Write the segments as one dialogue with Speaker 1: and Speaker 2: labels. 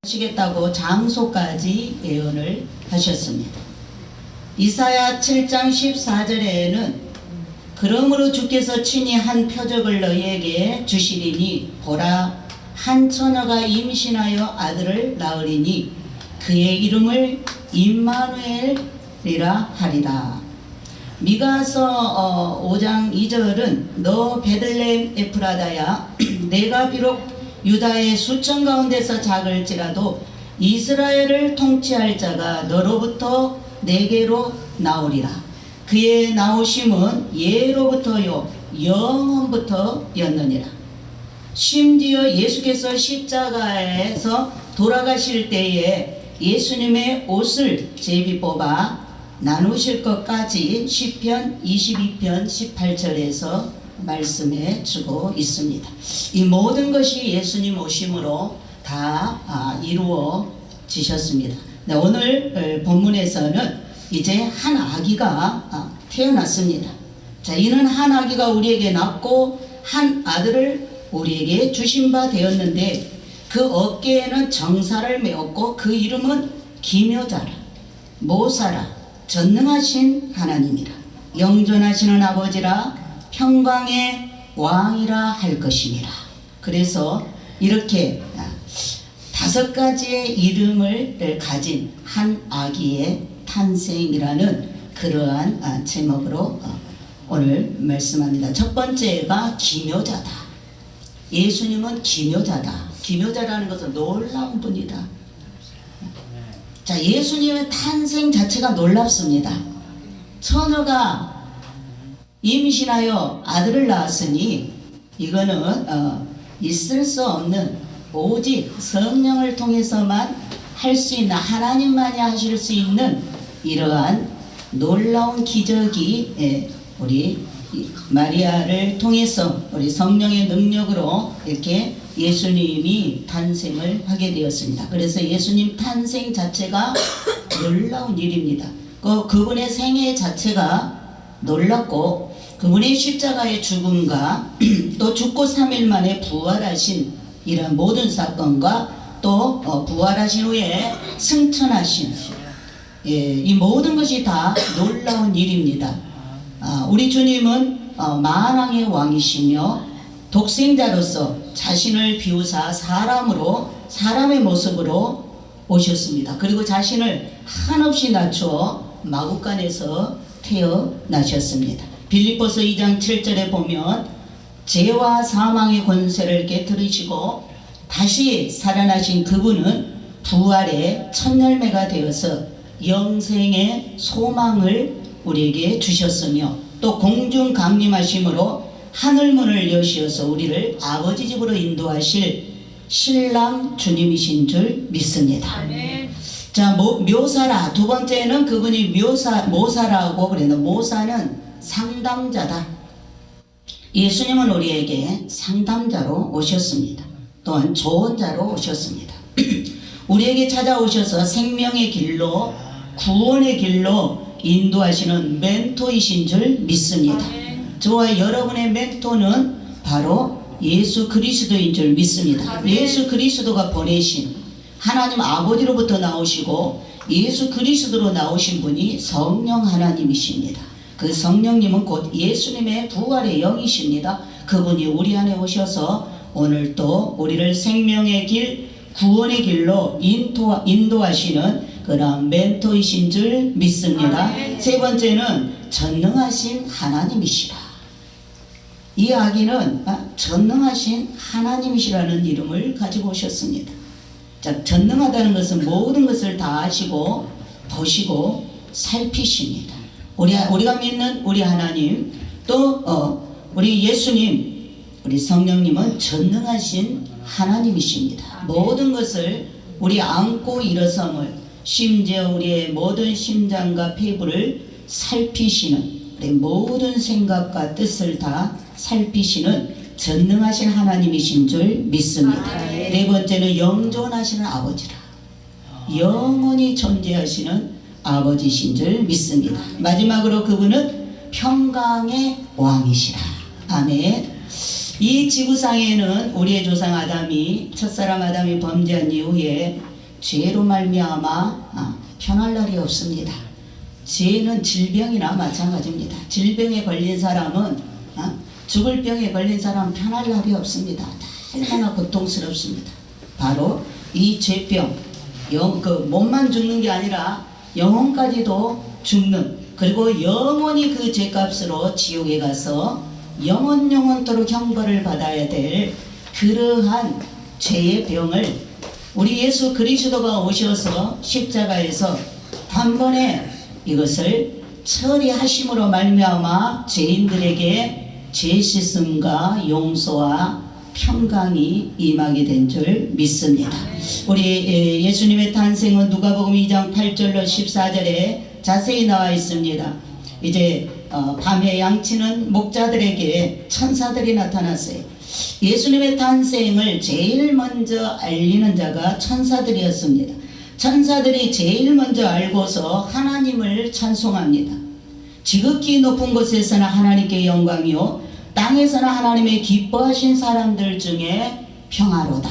Speaker 1: 하시겠다고 장소까지 예언을 하셨습니다. 이사야 7장 14절에는 그러므로 주께서 친히 한 표적을 너희에게 주시리니 보라 한 처녀가 임신하여 아들을 낳으리니 그의 이름을 임마누엘이라 하리라. 미가서 5장 2절은 너 베들레헴 에프라다야 내가 비록 유다의 수천 가운데서 작을지라도 이스라엘을 통치할 자가 너로부터 내게로 나오리라. 그의 나오심은 예로부터요 영원부터였느니라. 심지어 예수께서 십자가에서 돌아가실 때에 예수님의 옷을 제비 뽑아 나누실 것까지 시편 22편 18절에서 말씀해 주고 있습니다. 이 모든 것이 예수님 오심으로 다 이루어지셨습니다. 네, 오늘 본문에서는 이제 한 아기가 태어났습니다. 자, 이는 한 아기가 우리에게 낳고 한 아들을 우리에게 주신 바 되었는데 그 어깨에는 정사를 메었고 그 이름은 기묘자라 모사라 전능하신 하나님이라 영존하시는 아버지라 평강의 왕이라 할 것이니라. 그래서 이렇게 5가지의 이름을 가진 한 아기의 탄생이라는 그러한 제목으로 오늘 말씀합니다. 첫 번째가 기묘자다. 예수님은 기묘자다. 기묘자라는 것은 놀라운 분이다. 자, 예수님의 탄생 자체가 놀랍습니다. 처녀가 임신하여 아들을 낳았으니 이거는 있을 수 없는 오직 성령을 통해서만 할 수 있는 하나님만이 하실 수 있는 이러한 놀라운 기적이 우리 마리아를 통해서 우리 성령의 능력으로 이렇게 예수님이 탄생을 하게 되었습니다. 그래서 예수님 탄생 자체가 놀라운 일입니다. 그분의 생애 자체가 놀랍고 그분의 십자가의 죽음과 또 죽고 3일 만에 부활하신 이런 모든 사건과 또 부활하신 후에 승천하신 이 모든 것이 다 놀라운 일입니다. 우리 주님은 만왕의 왕이시며 독생자로서 자신을 비우사 사람의 모습으로 오셨습니다. 그리고 자신을 한없이 낮추어 마구간에서 태어나셨습니다. 빌립보서 2장 7절에 보면 죄와 사망의 권세를 깨뜨리시고 다시 살아나신 그분은 부활의 첫 열매가 되어서 영생의 소망을 우리에게 주셨으며 또 공중 강림하심으로 하늘문을 여시어서 우리를 아버지 집으로 인도하실 신랑 주님이신 줄 믿습니다. 아멘. 자, 묘사라. 두 번째는 그분이 모사라고 그랬는데 모사는 상담자다. 예수님은 우리에게 상담자로 오셨습니다. 또한 조언자로 오셨습니다. 우리에게 찾아오셔서 생명의 길로 구원의 길로 인도하시는 멘토이신 줄 믿습니다. 저와 여러분의 멘토는 바로 예수 그리스도인 줄 믿습니다. 예수 그리스도가 보내신 하나님 아버지로부터 나오시고 예수 그리스도로 나오신 분이 성령 하나님이십니다. 그 성령님은 곧 예수님의 부활의 영이십니다. 그분이 우리 안에 오셔서 오늘 또 우리를 생명의 길, 구원의 길로 인도하시는 그런 멘토이신 줄 믿습니다. 세 번째는 전능하신 하나님이시라. 이 아기는 전능하신 하나님이시라는 이름을 가지고 오셨습니다. 자, 전능하다는 것은 모든 것을 다 아시고 보시고 살피십니다. 우리가 믿는 우리 하나님 또 우리 예수님 우리 성령님은 전능하신 하나님이십니다. 모든 것을 우리 안고 일어섬을 심지어 우리의 모든 심장과 폐부를 살피시는 우리 모든 생각과 뜻을 다 살피시는 전능하신 하나님이신 줄 믿습니다. 네 번째는 영존하시는 아버지라. 영원히 존재하시는 아버지신 줄 믿습니다. 마지막으로 그분은 평강의 왕이시라. 아멘. 이 지구상에는 우리의 조상 아담이 첫사람 아담이 범죄한 이후에 죄로 말미암아 편할 날이 없습니다. 죄는 질병이나 마찬가지입니다. 질병에 걸린 사람은 죽을 병에 걸린 사람은 편할 날이 없습니다. 얼마나 고통스럽습니다. 바로 이 죄병, 몸만 죽는 게 아니라 영혼까지도 죽는, 그리고 영원히 그 죄값으로 지옥에 가서 영원토록 형벌을 받아야 될 그러한 죄의 병을 우리 예수 그리스도가 오셔서 십자가에서 단번에 이것을 처리하심으로 말미암아 죄인들에게 죄 씻음과 용서와 평강이 임하게 된 줄 믿습니다. 우리 예수님의 탄생은 누가복음 2장 8절로 14절에 자세히 나와 있습니다. 이제 밤에 양치는 목자들에게 천사들이 나타났어요. 예수님의 탄생을 제일 먼저 알리는 자가 천사들이었습니다. 천사들이 제일 먼저 알고서 하나님을 찬송합니다. 지극히 높은 곳에서는 하나님께 영광이요 땅에서는 하나님의 기뻐하신 사람들 중에 평화로다.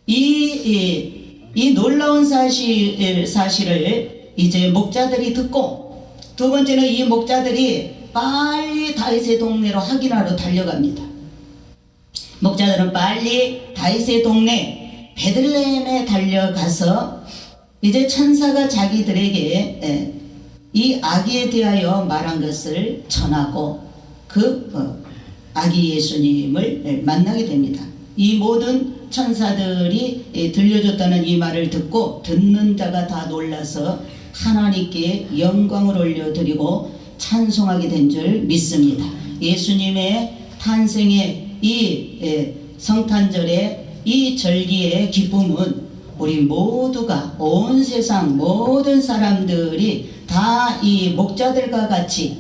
Speaker 1: 이 놀라운 사실을 이제 목자들이 듣고, 두 번째는 이 목자들이 빨리 다윗의 동네로 확인하러 달려갑니다. 목자들은 빨리 다윗의 동네 베들레헴에 달려가서 이제 천사가 자기들에게 이 아기에 대하여 말한 것을 전하고 그 아기 예수님을 만나게 됩니다. 이 모든 천사들이 들려줬다는 이 말을 듣고 듣는 자가 다 놀라서 하나님께 영광을 올려드리고 찬송하게 된 줄 믿습니다. 예수님의 탄생의 이 성탄절의 이 절기의 기쁨은 우리 모두가, 온 세상 모든 사람들이 다 이 목자들과 같이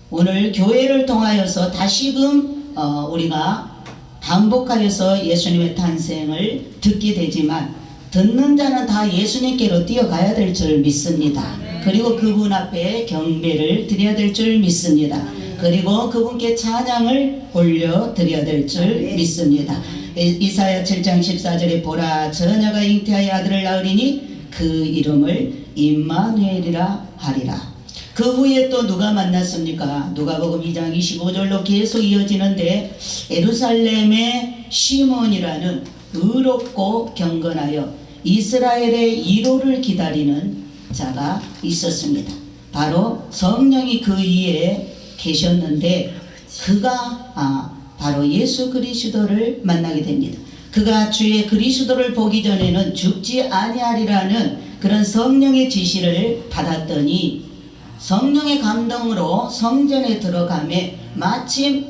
Speaker 1: 오늘 교회를 통하여서 다시금 우리가 반복하여서 예수님의 탄생을 듣게 되지만, 듣는 자는 다 예수님께로 뛰어가야 될 줄 믿습니다. 그리고 그분 앞에 경배를 드려야 될 줄 믿습니다. 그리고 그분께 찬양을 올려드려야 될 줄 믿습니다. 이사야 7장 14절에 보라, 처녀가 잉태하여 아들을 낳으리니 그 이름을 임마누엘이라 하리라. 그 후에 또 누가 만났습니까? 누가복음 2장 25절로 계속 이어지는데, 예루살렘의 시몬이라는 의롭고 경건하여 이스라엘의 위로를 기다리는 자가 있었습니다. 바로 성령이 그 위에 계셨는데, 그가 바로 예수 그리스도를 만나게 됩니다. 그가 주의 그리스도를 보기 전에는 죽지 아니하리라는 그런 성령의 지시를 받았더니, 성령의 감동으로 성전에 들어가매 마침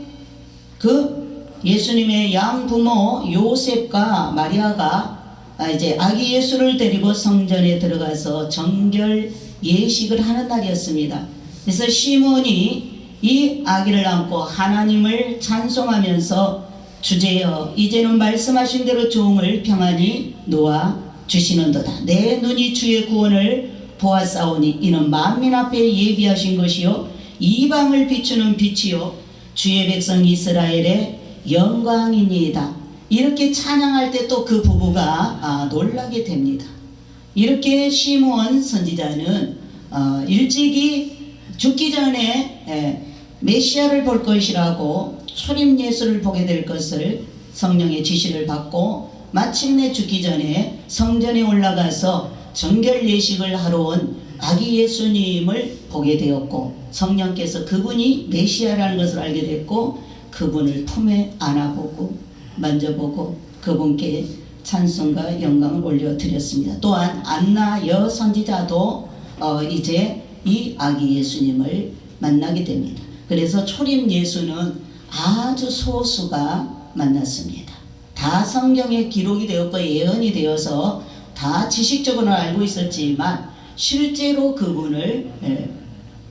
Speaker 1: 그 예수님의 양부모 요셉과 마리아가 이제 아기 예수를 데리고 성전에 들어가서 정결 예식을 하는 날이었습니다. 그래서 시몬이 이 아기를 안고 하나님을 찬송하면서, 주제여 이제는 말씀하신 대로 종을 평안히 놓아 주시는도다. 내 눈이 주의 구원을 보았사오니 이는 만민 앞에 예비하신 것이요 이방을 비추는 빛이요 주의 백성 이스라엘의 영광이니이다. 이렇게 찬양할 때 또 그 부부가 놀라게 됩니다. 이렇게 시므온 선지자는 일찍이 죽기 전에 메시아를 볼 것이라고 초림 예수를 보게 될 것을 성령의 지시를 받고, 마침내 죽기 전에 성전에 올라가서 정결 예식을 하러 온 아기 예수님을 보게 되었고, 성령께서 그분이 메시아라는 것을 알게 됐고, 그분을 품에 안아보고 만져보고 그분께 찬송과 영광을 올려드렸습니다. 또한 안나 여선지자도 이제 이 아기 예수님을 만나게 됩니다. 그래서 초림 예수는 아주 소수가 만났습니다. 다 성경에 기록이 되었고 예언이 되어서 다 지식적으로는 알고 있었지만, 실제로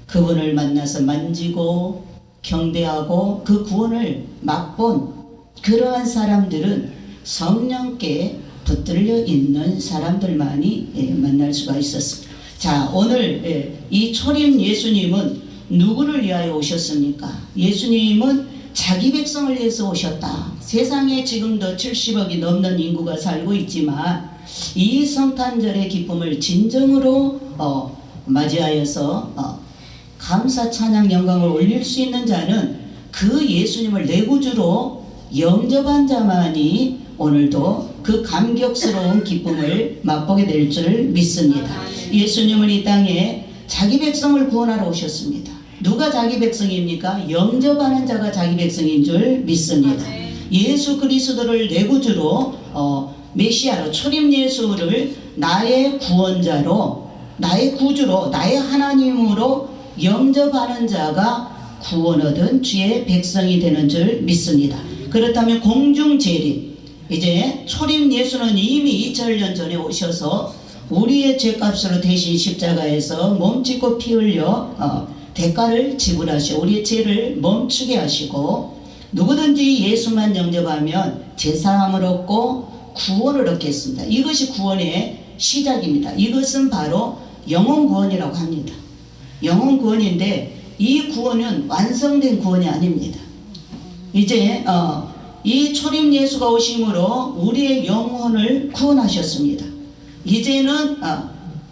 Speaker 1: 그분을 만나서 만지고 경배하고 그 구원을 맛본 그러한 사람들은 성령께 붙들려 있는 사람들만이 만날 수가 있었습니다. 자, 오늘 이 초림 예수님은 누구를 위하여 오셨습니까? 예수님은 자기 백성을 위해서 오셨다. 세상에 지금도 70억이 넘는 인구가 살고 있지만 이 성탄절의 기쁨을 진정으로 맞이하여서 감사 찬양 영광을 올릴 수 있는 자는 그 예수님을 내 구주로 영접한 자만이 오늘도 그 감격스러운 기쁨을 맛보게 될 줄 믿습니다. 예수님은 이 땅에 자기 백성을 구원하러 오셨습니다. 누가 자기 백성입니까? 영접하는 자가 자기 백성인 줄 믿습니다. 예수 그리스도를 내 구주로 메시아로 초림 예수를 나의 구원자로 나의 구주로 나의 하나님으로 영접하는 자가 구원 얻은 주의 백성이 되는 줄 믿습니다. 그렇다면 공중재림, 이제 초림 예수는 이미 2000년 전에 오셔서 우리의 죄값으로 대신 십자가에서 몸짓고 피 흘려 대가를 지불하시고 우리의 죄를 멈추게 하시고 누구든지 예수만 영접하면 제사함을 얻고 구원을 얻겠습니다. 이것이 구원의 시작입니다. 이것은 바로 영혼 구원이라고 합니다. 영혼 구원인데 이 구원은 완성된 구원이 아닙니다. 이제 이 초림 예수가 오심으로 우리의 영혼을 구원하셨습니다. 이제는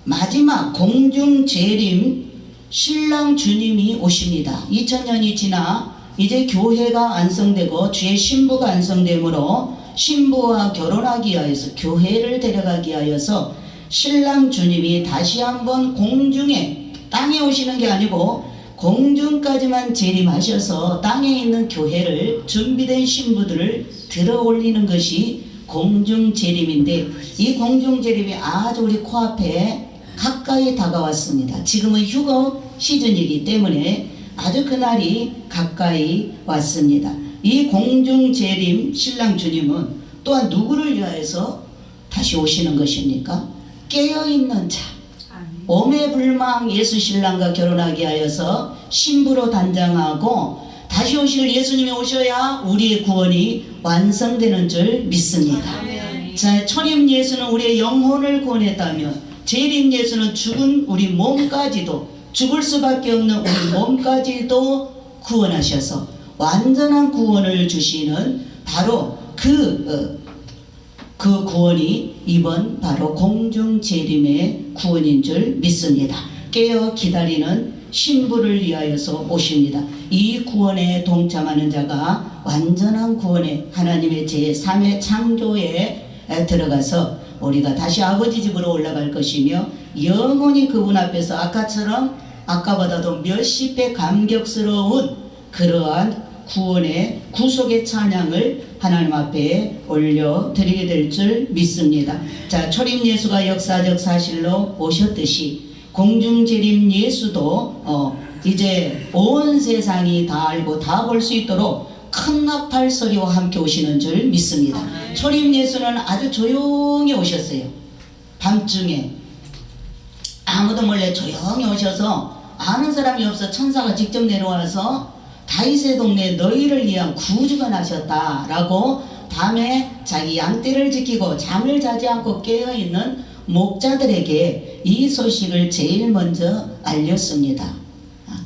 Speaker 1: 마지막 공중 재림 신랑 주님이 오십니다. 2000년이 지나 이제 교회가 완성되고 주의 신부가 완성되므로 신부와 결혼하기 위하여서 교회를 데려가기 위하여서 신랑 주님이 다시 한번 공중에 땅에 오시는 게 아니고 공중까지만 재림하셔서 땅에 있는 교회를 준비된 신부들을 들어 올리는 것이 공중 재림인데 이 공중 재림이 아주 우리 코앞에 가까이 다가왔습니다. 지금은 휴거 시즌이기 때문에 아주 그날이 가까이 왔습니다. 이 공중 재림 신랑 주님은 또한 누구를 위하여서 다시 오시는 것입니까? 깨어있는 자, 오매불망 예수 신랑과 결혼하기 하여서 신부로 단장하고 다시 오실 예수님이 오셔야 우리의 구원이 완성되는 줄 믿습니다. 자, 초림 예수는 우리의 영혼을 구원했다면 재림 예수는 죽은 우리 몸까지도 죽을 수밖에 없는 우리 몸까지도 구원하셔서 완전한 구원을 주시는 바로 그 구원이 이번 바로 공중 재림의 구원인 줄 믿습니다. 깨어 기다리는 신부를 위하여서 오십니다. 이 구원에 동참하는 자가 완전한 구원에 하나님의 제3의 창조에 들어가서 우리가 다시 아버지 집으로 올라갈 것이며 영원히 그분 앞에서 아까보다도 몇십 배 감격스러운 그러한 구원의 구속의 찬양을 하나님 앞에 올려드리게 될 줄 믿습니다. 자, 초림 예수가 역사적 사실로 오셨듯이 공중재림 예수도 이제 온 세상이 다 알고 다 볼 수 있도록 큰 나팔 소리와 함께 오시는 줄 믿습니다. 초림 예수는 아주 조용히 오셨어요. 밤중에 아무도 몰래 조용히 오셔서 아는 사람이 없어 천사가 직접 내려와서 다윗의 동네에 너희를 위한 구주가 나셨다라고 밤에 자기 양떼를 지키고 잠을 자지 않고 깨어있는 목자들에게 이 소식을 제일 먼저 알렸습니다.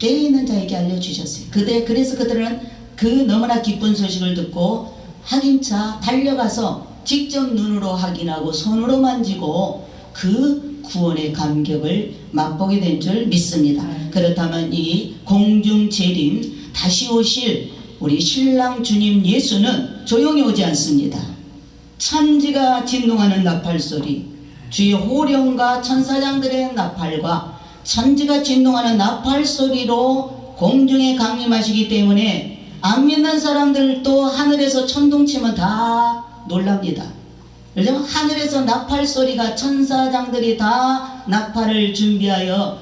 Speaker 1: 깨어있는 자에게 알려주셨어요. 그래서 그들은 그 너무나 기쁜 소식을 듣고 확인차 달려가서 직접 눈으로 확인하고 손으로 만지고 그 구원의 감격을 맛보게 된 줄 믿습니다. 그렇다면 이 공중 재림 다시 오실 우리 신랑 주님 예수는 조용히 오지 않습니다. 천지가 진동하는 나팔소리, 주의 호령과 천사장들의 나팔과 천지가 진동하는 나팔소리로 공중에 강림하시기 때문에 안 믿는 사람들도 하늘에서 천둥치면 다 놀랍니다. 그죠? 하늘에서 나팔소리가 천사장들이 다 나팔을 준비하여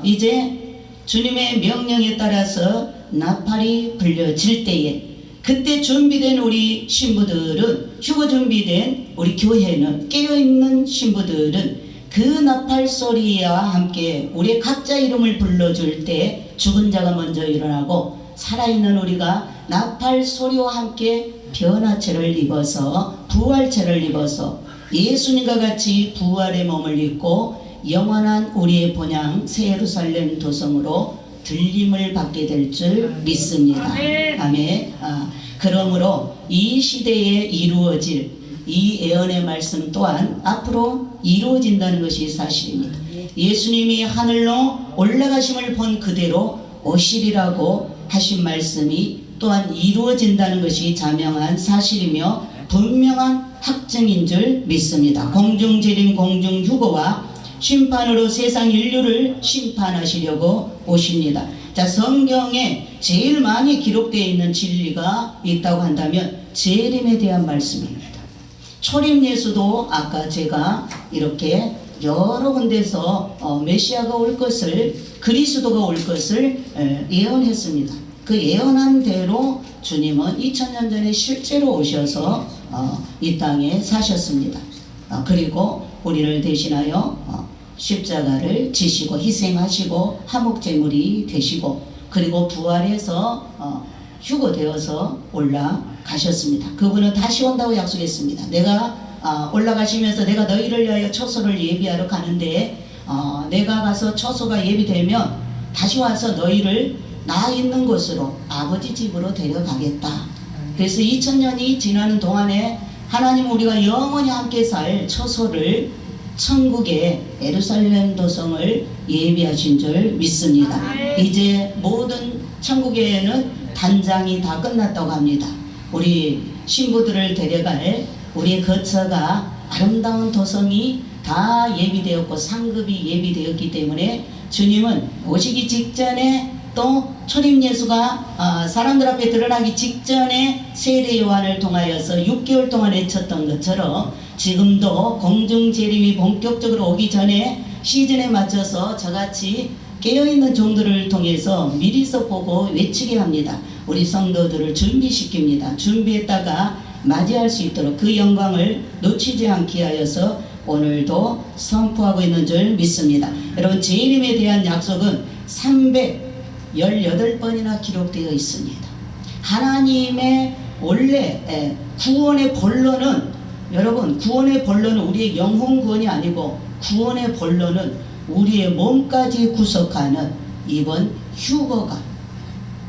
Speaker 1: 이제 주님의 명령에 따라서 나팔이 불려질 때에 그때 준비된 우리 신부들은 휴거 준비된 우리 교회는 깨어있는 신부들은 그 나팔 소리와 함께 우리 각자 이름을 불러줄 때 죽은 자가 먼저 일어나고 살아있는 우리가 나팔 소리와 함께 변화체를 입어서 부활체를 입어서 예수님과 같이 부활의 몸을 입고 영원한 우리의 본향 새 예루살렘 도성으로 들림을 받게 될 줄 믿습니다. 아멘. 그러므로 이 시대에 이루어질 이 예언의 말씀 또한 앞으로 이루어진다는 것이 사실입니다. 예수님이 하늘로 올라가심을 본 그대로 오시리라고 하신 말씀이 또한 이루어진다는 것이 자명한 사실이며 분명한 확증인 줄 믿습니다. 공중재림 공중휴거와 심판으로 세상 인류를 심판하시려고 오십니다. 자, 성경에 제일 많이 기록되어 있는 진리가 있다고 한다면 재림에 대한 말씀입니다. 초림 예수도 아까 제가 이렇게 여러 군데서 메시아가 올 것을, 그리스도가 올 것을 예언했습니다. 그 예언한 대로 주님은 2000년 전에 실제로 오셔서 이 땅에 사셨습니다. 그리고 우리를 대신하여 십자가를 지시고 희생하시고 화목제물이 되시고, 그리고 부활해서 휴거되어서 올라가셨습니다. 그분은 다시 온다고 약속했습니다. 내가 올라가시면서 내가 너희를 위하여 처소를 예비하러 가는데 내가 가서 처소가 예비되면 다시 와서 너희를 나 있는 곳으로 아버지 집으로 데려가겠다. 그래서 2000년이 지나는 동안에 하나님 우리가 영원히 함께 살 처소를 천국의 예루살렘 도성을 예비하신 줄 믿습니다. 이제 모든 천국에는 단장이 다 끝났다고 합니다. 우리 신부들을 데려갈 우리의 거처가 아름다운 도성이 다 예비되었고 상급이 예비되었기 때문에 주님은 오시기 직전에 또 초림 예수가 사람들 앞에 드러나기 직전에 세례 요한을 통하여서 6개월 동안 외쳤던 것처럼 지금도 공중재림이 본격적으로 오기 전에 시즌에 맞춰서 저같이 깨어있는 종들을 통해서 미리서 보고 외치게 합니다. 우리 성도들을 준비시킵니다. 준비했다가 맞이할 수 있도록 그 영광을 놓치지 않게 하여서 오늘도 선포하고 있는 줄 믿습니다. 여러분, 재림에 대한 약속은 318번이나 기록되어 있습니다. 하나님의 원래 구원의 본론은, 여러분, 구원의 본론은 우리의 영혼 구원이 아니고 구원의 본론은 우리의 몸까지 구속하는 이번 휴거가,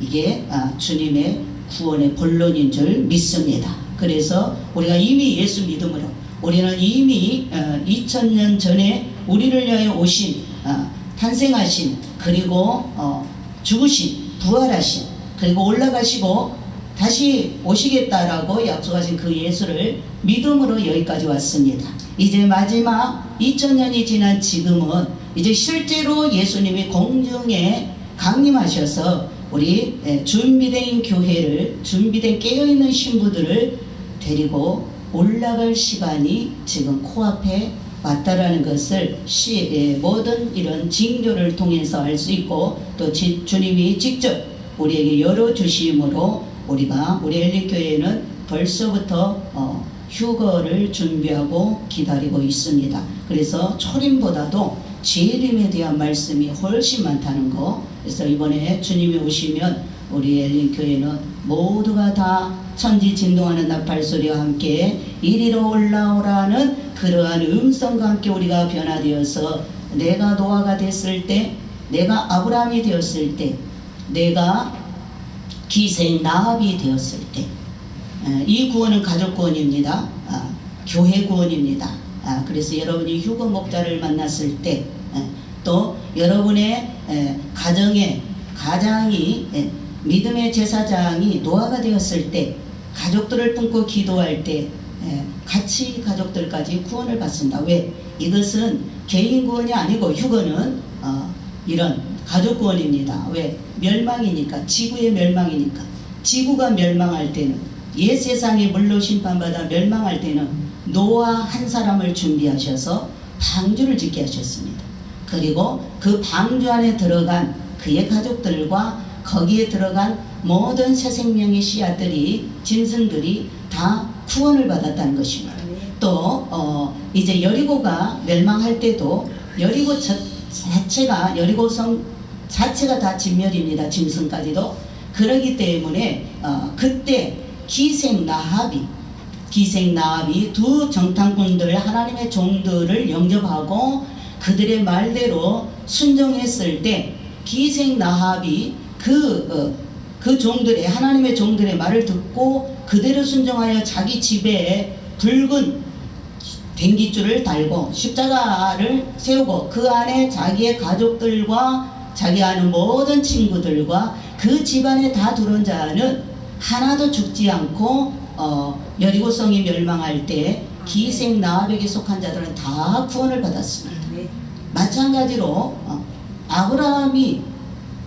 Speaker 1: 이게 주님의 구원의 본론인 줄 믿습니다. 그래서 우리가 이미 예수 믿음으로 우리는 이미 2000년 전에 우리를 위하여 오신, 탄생하신, 그리고 죽으신, 부활하신, 그리고 올라가시고 다시 오시겠다라고 약속하신 그 예수를 믿음으로 여기까지 왔습니다. 이제 마지막 2000년이 지난 지금은 이제 실제로 예수님이 공중에 강림하셔서 우리 준비된 교회를, 준비된 깨어있는 신부들을 데리고 올라갈 시간이 지금 코앞에 왔다라는 것을 모든 이런 징조를 통해서 알 수 있고, 또 주님이 직접 우리에게 열어주심으로 우리가, 우리 엘리교회는 벌써부터 휴거를 준비하고 기다리고 있습니다. 그래서 초림보다도 재림에 대한 말씀이 훨씬 많다는 거. 그래서 이번에 주님이 오시면 우리 엘리교회는 모두가 다 천지 진동하는 나팔소리와 함께 이리로 올라오라는 그러한 음성과 함께 우리가 변화되어서, 내가 노아가 됐을 때, 내가 아브라함이 되었을 때, 내가 기생 나합이 되었을 때, 이 구원은 가족 구원입니다. 교회 구원입니다. 그래서 여러분이 휴거 목자를 만났을 때, 또 여러분의 가정의 가장이, 믿음의 제사장이 노아가 되었을 때, 가족들을 품고 기도할 때 같이 가족들까지 구원을 받습니다. 왜? 이것은 개인 구원이 아니고 휴거는 이런 가족 구원입니다. 왜? 멸망이니까, 지구의 멸망이니까. 지구가 멸망할 때는, 옛 세상이 물로 심판받아 멸망할 때는 노아 한 사람을 준비하셔서 방주를 짓게 하셨습니다. 그리고 그 방주 안에 들어간 그의 가족들과 거기에 들어간 모든 새 생명의 씨앗들이, 짐승들이 다 구원을 받았다는 것입니다. 또 이제 여리고가 멸망할 때도 여리고 자체가, 여리고성 자체가 다 진멸입니다. 짐승까지도. 그러기 때문에 그때 기생 나합이 두 정탐꾼들, 하나님의 종들을 영접하고 그들의 말대로 순종했을 때, 기생 나합이 그 종들의, 하나님의 종들의 말을 듣고 그대로 순종하여 자기 집에 붉은 댕깃줄을 달고 십자가를 세우고 그 안에 자기의 가족들과 자기 아는 모든 친구들과 그 집안에 다 들어온 자는 하나도 죽지 않고 여리고성이 멸망할 때 기생 나합에게 속한 자들은 다 구원을 받았습니다. 마찬가지로 아브라함이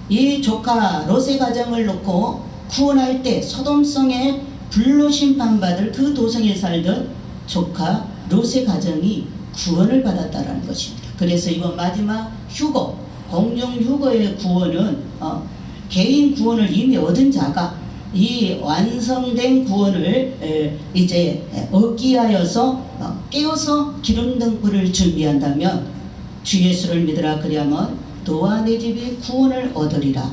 Speaker 1: 이 조카 롯의 가정을 놓고 구원할 때 소돔성에 불로 심판받을 그 도성에 살던 조카 롯의 가정이 구원을 받았다는 것입니다. 그래서 이번 마지막 휴거, 공중 휴거의 구원은 개인 구원을 이미 얻은 자가 이 완성된 구원을 이제 얻기 위하여서 깨어서 기름등불을 준비한다면 주 예수를 믿으라 그리하면 너와 내 집이 구원을 얻으리라.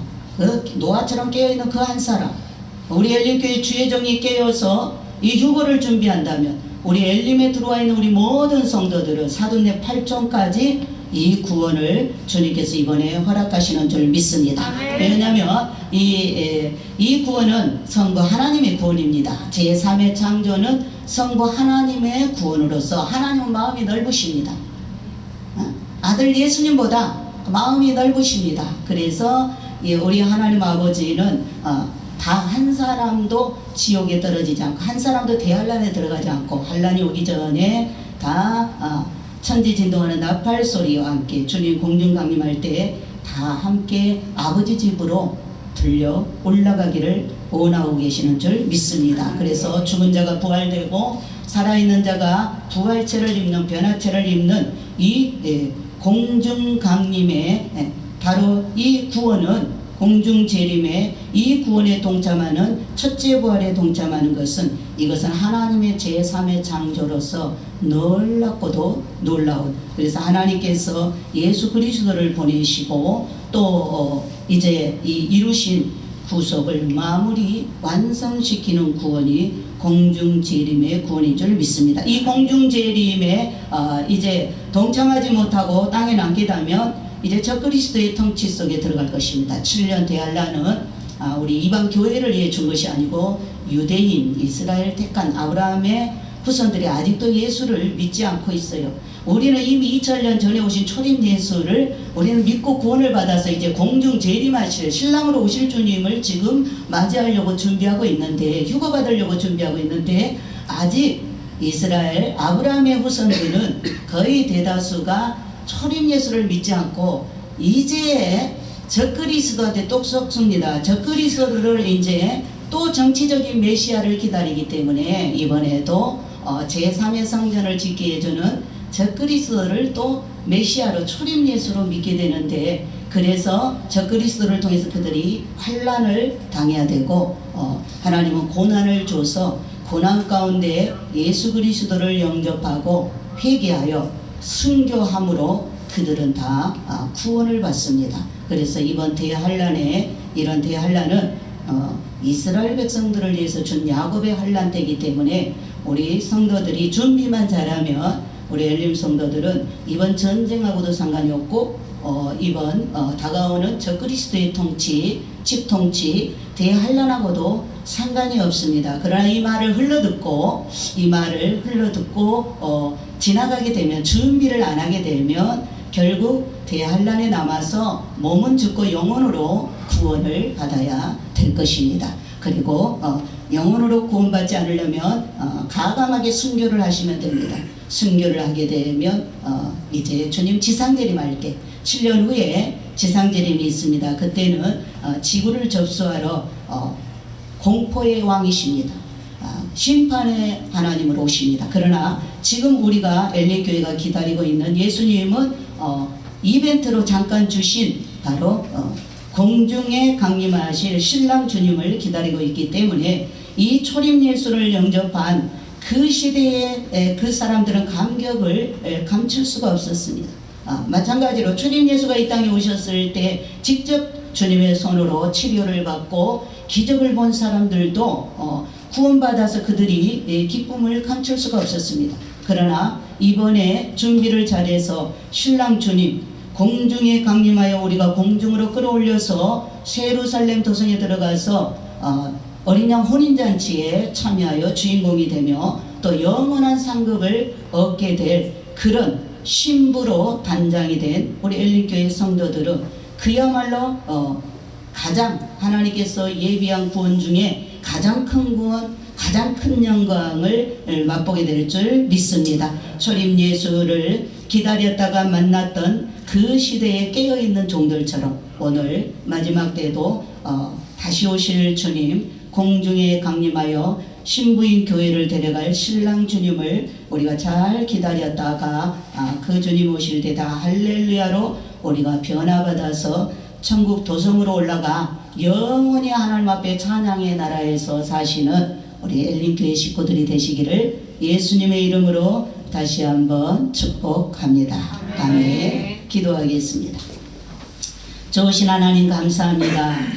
Speaker 1: 노아처럼 깨어있는 그 한 사람, 우리 엘림교회 주의 종이 깨어서 이 휴거를 준비한다면 우리 엘림에 들어와 있는 우리 모든 성도들은 사도행전 8장까지 이 구원을 주님께서 이번에 허락하시는 줄 믿습니다. 왜냐하면 이 구원은 성부 하나님의 구원입니다. 제3의 창조는 성부 하나님의 구원으로서 하나님은 마음이 넓으십니다. 아들 예수님보다 마음이 넓으십니다. 그래서 우리 하나님 아버지는 다 한 사람도 지옥에 떨어지지 않고 한 사람도 대환란에 들어가지 않고 환란이 오기 전에 다 천지진동하는 나팔 소리와 함께 주님 공중 강림할 때 다 함께 아버지 집으로 들려 올라가기를 원하고 계시는 줄 믿습니다. 그래서 죽은 자가 부활되고 살아있는 자가 부활체를 입는 변화체를 입는 이 공중 강림의 바로 이 구원은 공중 재림의 이 구원에 동참하는 첫째 부활에 동참하는 것은 이것은 하나님의 제3의 창조로서 놀랍고도 놀라운, 그래서 하나님께서 예수 그리스도를 보내시고 또 이제 이루신 구속을 마무리 완성시키는 구원이 공중 재림의 구원인 줄 믿습니다. 이 공중 재림에 이제 동참하지 못하고 땅에 남게 되면 이제 적그리스도의 통치 속에 들어갈 것입니다. 7년 대환란은 우리 이방 교회를 위해 준 것이 아니고 유대인 이스라엘 택한 아브라함의 후손들이 아직도 예수를 믿지 않고 있어요. 우리는 이미 2000년 전에 오신 초림 예수를 우리는 믿고 구원을 받아서 이제 공중 재림하실 신랑으로 오실 주님을 지금 맞이하려고 준비하고 있는데, 휴거 받으려고 준비하고 있는데, 아직 이스라엘 아브라함의 후손들은 거의 대다수가 초림 예수를 믿지 않고 이제 적그리스도한테 똑 속습니다. 적그리스도를 이제 또 정치적인 메시아를 기다리기 때문에 이번에도 제3의 성전을 짓게 해주는 적그리스도를 또 메시아로 초림 예수로 믿게 되는데, 그래서 적그리스도를 통해서 그들이 환란을 당해야 되고 하나님은 고난을 줘서 고난 가운데 예수 그리스도를 영접하고 회개하여 순교함으로 그들은 다 구원을 받습니다. 그래서 이번 대환란에 이런 대환란은 이스라엘 백성들을 위해서 준 야곱의 환란 때이기 때문에 우리 성도들이 준비만 잘하면 우리 엘림 성도들은 이번 전쟁하고도 상관이 없고 이번 다가오는 적그리스도의 통치, 집통치, 대환란하고도 상관이 없습니다. 그러나 이 말을 흘러듣고 지나가게 되면, 준비를 안 하게 되면 결국 대환란에 남아서 몸은 죽고 영혼으로 구원을 받아야 될 것입니다. 그리고 영혼으로 구원받지 않으려면 가감하게 순교를 하시면 됩니다. 순교를 하게 되면 이제 주님 지상재림할 때 7년 후에 지상재림이 있습니다. 그때는 지구를 접수하러 공포의 왕이십니다. 심판의 하나님으로 오십니다. 그러나 지금 우리가 엘리교회가 기다리고 있는 예수님은 이벤트로 잠깐 주신 바로 공중에 강림하실 신랑 주님을 기다리고 있기 때문에 이 초림 예수를 영접한 그 시대의 그 사람들은 감격을 감출 수가 없었습니다. 마찬가지로 초림 예수가 이 땅에 오셨을 때 직접 주님의 손으로 치료를 받고 기적을 본 사람들도 구원받아서 그들이 기쁨을 감출 수가 없었습니다. 그러나 이번에 준비를 잘해서 신랑 주님 공중에 강림하여 우리가 공중으로 끌어올려서 예루살렘 도성에 들어가서 어린 양 혼인잔치에 참여하여 주인공이 되며 또 영원한 상급을 얻게 될 그런 신부로 단장이 된 우리 엘린교회 성도들은 그야말로 가장 하나님께서 예비한 구원 중에 가장 큰 구원, 가장 큰 영광을 맛보게 될 줄 믿습니다. 초림 예수를 기다렸다가 만났던 그 시대에 깨어있는 종들처럼 오늘 마지막 때도 다시 오실 주님 공중에 강림하여 신부인 교회를 데려갈 신랑 주님을 우리가 잘 기다렸다가 그 주님 오실 때 다 할렐루야로 우리가 변화받아서 천국 도성으로 올라가 영원히 하나님 앞에 찬양의 나라에서 사시는 우리 엘린교회 식구들이 되시기를 예수님의 이름으로 다시 한번 축복합니다. 아멘. 기도하겠습니다. 좋으신 하나님 감사합니다.